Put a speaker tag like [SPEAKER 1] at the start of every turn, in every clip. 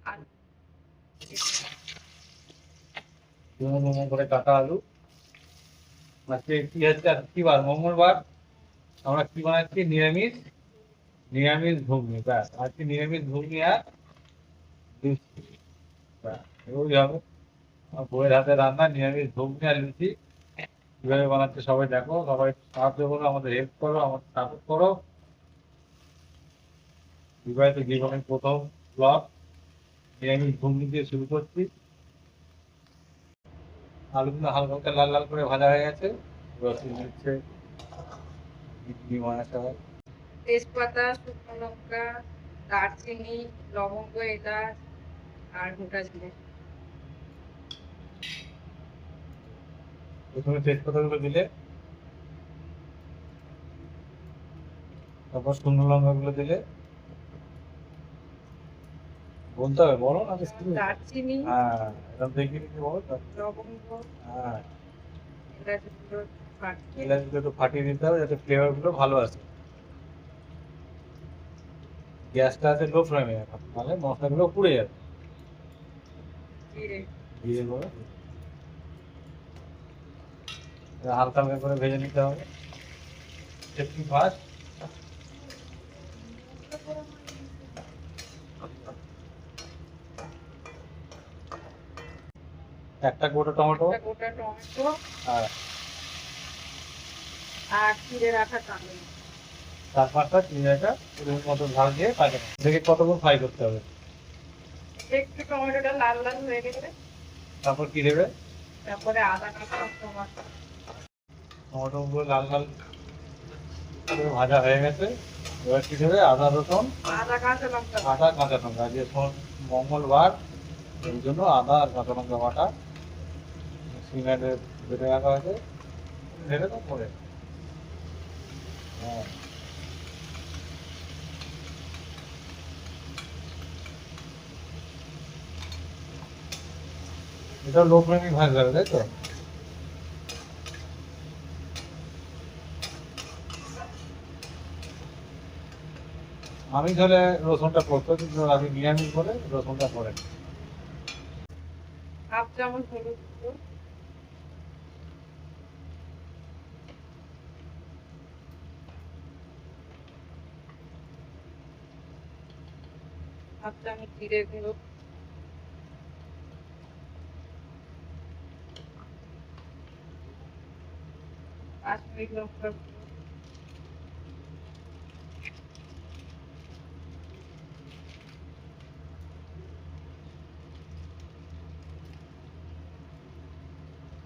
[SPEAKER 1] আর
[SPEAKER 2] করে কাটা আলু। আজকে কি হচ্ছে, কি বার? মঙ্গলবার। আমরা কি বানাচ্ছি? নিরামিষ। নিরামিষ ঘুগনি। ব্যাস, আজকে নিরামিষ ঘুগনি আর লুচি। ব্যাস, ওই হবে আমার বউয়ের হাতে রান্না, নিরামিষ ঘুগনি আর লুচি। কিভাবে বানাচ্ছে সবাই দেখো, সবাই সাহায্য করো, আমাদের হেল্প করো, আমাদের সাপোর্ট করো। বিবাহিত জীবনের প্রথম ব্লগ নিরামিষ ঘুগনি দিয়ে শুরু করছি। আলুগুলো হালকা হালকা লাল লাল করে ভাজা হয়ে গেছে। এবার হচ্ছে ঘুগনি বানাতে হয়।
[SPEAKER 1] তেজপাতা, শুকনো লঙ্কা, দারচিনি, লবঙ্গ, এলাচ আর গোটা জিরে।
[SPEAKER 2] প্রথমে তেজপাতাগুলো দিলে, তারপর শুকনো লঙ্কাগুলো দিলে। বলতে হবে, বলো না তো শুরু।
[SPEAKER 1] দারচিনি,
[SPEAKER 2] হ্যাঁ, এরকম দেখে নিতে বলো তো।
[SPEAKER 1] লবঙ্গ,
[SPEAKER 2] হ্যাঁ,
[SPEAKER 1] এলাচগুলো ফাটিয়ে
[SPEAKER 2] এলাচগুলো একটু ফাটিয়ে দিতে হবে যাতে ফ্লেভার গুলো ভালো আসে। গ্যাসটা আছে লো ফ্লেমে এখন, তাহলে মশলাগুলো পুড়ে যাবে।
[SPEAKER 1] জিরে।
[SPEAKER 2] ধীরে করে হালকা হালকা করে ভেজে নিতে হবে। একটু ফাস্ট। একটা গোটা টমেটো
[SPEAKER 1] একটা গোটা টমেটো
[SPEAKER 2] আর
[SPEAKER 1] আর চিড়ে রাখা কাঁচা লঙ্কা।
[SPEAKER 2] 4-5টা চিংড়িটা মতো ঝাল দিয়ে কাটে দেখে কতক্ষণ ফ্রাই করতে হবে।
[SPEAKER 1] একটু টমেটোটা লাল লাল হয়ে গেলে
[SPEAKER 2] তারপর কি দেবে?
[SPEAKER 1] তারপরে আদা কাঁচা লঙ্কা বাটা।
[SPEAKER 2] টমেটোগুলো লাল লাল করে ভাজা হয়ে গেছে। এবার কি দেবে? আদা রসুন,
[SPEAKER 1] আদা কাঁচা লঙ্কা
[SPEAKER 2] আদা কাঁচা লঙ্কা। আজকে মঙ্গলবার, এই জন্য আদা আর কাঁচা লঙ্কা বাটা সিঙ্গারে বেটে রাখা হয়েছে। ঢেলে তো পরে। হ্যাঁ, এটা লো ফ্লেমে ভাজতে হবে, তাই তো? আমি ধরে রসুনটা করতো, কিন্তু আমি নিরামিষ বলে রসুনটা করে।
[SPEAKER 1] হাফ চামচ হলুদ গুঁড়ো, হাফ চামচ জিরে গুঁড়ো, কাশ্মীরি লঙ্কা গুঁড়ো,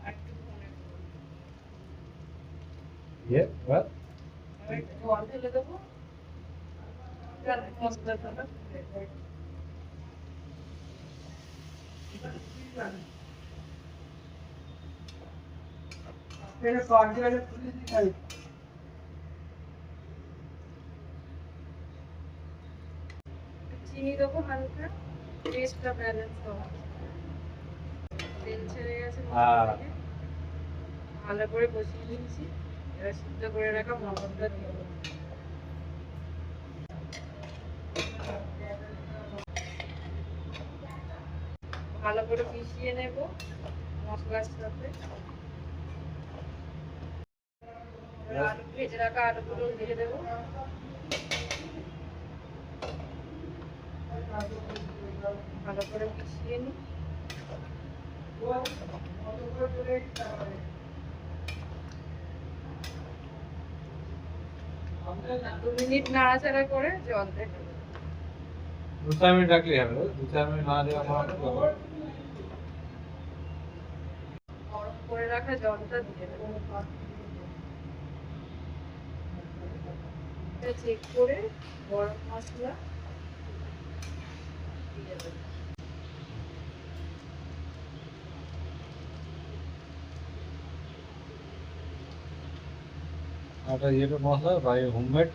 [SPEAKER 1] আর একটু ধনে গুঁড়ো।
[SPEAKER 2] দিয়ে এবার
[SPEAKER 1] এবার একটু জল ঢেলে দেবো যাতে মশলাটা চিনি দেবো হালকা, টেস্টটা ব্যালেন্স হবে। তেল ছেড়ে গেছে মশলা
[SPEAKER 2] আর
[SPEAKER 1] থেকে, ভালো করে কষিয়ে নিচ্ছি। এবার সিদ্ধ করে রাখা মটরটা দিয়ে দেবো। ভালো করে মিশিয়ে নেব মশলার সাথে। এবার আলু ভেজে রাখা আলুগুলো দিয়ে দেবো। ভালো করে মিশিয়ে নিই। 2 মিনিট নাড়াচাড়া করে জল দেবো।
[SPEAKER 2] 2-4 মিনিট রাখলেই হবে। 2-4 মিনিট না দেওয়া আমার
[SPEAKER 1] গরম করে রাখা জলটা দিয়ে দেবো। চেক করে গরম মশলা দিয়ে দেবো।
[SPEAKER 2] একটা ইয়েটা মশলা বা হোমমেড